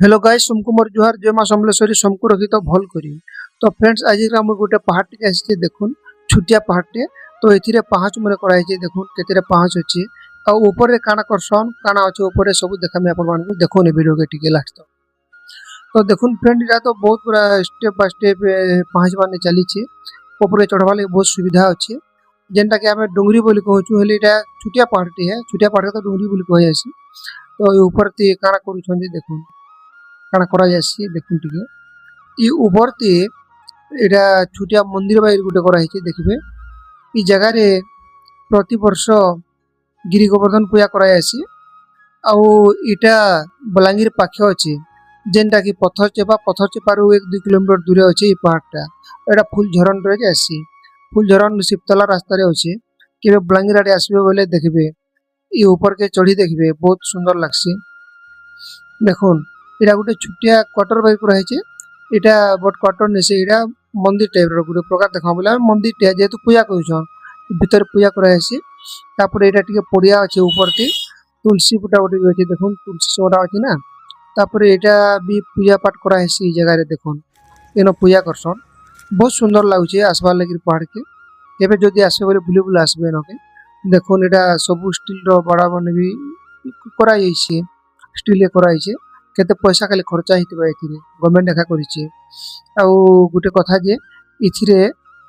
Hello guys तुमको मोर जुहार जय मां समलेश्वरी समको रखी तो भल करी। तो फ्रेंड्स आज हम गोटे पहाड़ टे आसी देखुन छुटिया पहाड़ टे। तो एथिरे पांच मने कराई छै देखुन केतेरे पांच अछि आ ऊपर रे काना करसन काना अछि ऊपर रे सब देखा मैं अपन मान देखो ने वीडियो के टिके लास्ट तक। तो देखुन फ्रेंड इरा तो बहुत पूरा स्टेप बाय स्टेप पांच माने चली छी ऊपर चढ़वा ले बहुत सुविधा अछि जेनटा के हमें डुंगरी बोली कहू छु हेले इटा छुटिया पहाड़ टे है छुटिया पहाड़ के तो डुंगरी बोली कहै अछि। तो ऊपर ते काना करू छन देखुन काना करा जासी देखुन टिके इ ऊपर ते एटा छुटिया मंदिर बाई गुटे करा हिचे देखबे इ जगह रे प्रति वर्ष गिरी गोवर्धन पूजा करा जासी आउ इटा बलांगीर पाखे अछि जेनटा कि पत्थर चेपारू 1-2 किलोमीटर दूर अछि इ पहाड़टा एटा फुल झरन रे जासी फुल झरन सिपतला रास्ता रे अछि केबे बलांगीर आडे आसबे बोले देखबे इ ऊपर के चढ़ी देखबे बहुत सुंदर लागसी देखुन एटा गुटे छुटिया क्वार्टर बाई पूरा हिचे एटा बट क्वार्टर नेसे एटा मंदिर टाइप रो गुटे प्रकार देखा बोला मंदिर टे जेतु पूजा करूछन भीतर पूजा करा हेसी तापर एटा टिके पड़िया अछि ऊपर ते तुलसी बुटा उठी अछि देखुन तुलसी सोडा अछि ना तापर एटा भी पूजा पाठ करा हेसी जगह रे देखुन एनो पूजा करसन बहुत सुंदर लागुचे आसबार लगी पहाड़ के एबे जदी आसे बोले बुली बुला आसबे नके देखुन एटा सब स्टील रो बड़ा बने भी करा जाईछे स्टील ए करा जाईछे केते पैसा खाली खर्चा हितबा एथिरे गवर्नमेंट देखा करिছে आउ गुटे कथा जे इथिरे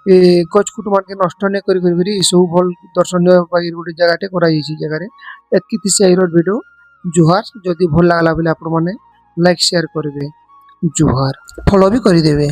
ए गछ कुट मान के नष्ट ने करी सब भल दर्शनीय बागी गुटे जगह करा जाईछी जगह रे एतकी तिसे आइरो वीडियो जुहार जदी भल लागला बोले आपण माने लाइक शेयर करबे जुहार फॉलो भी करी देबे।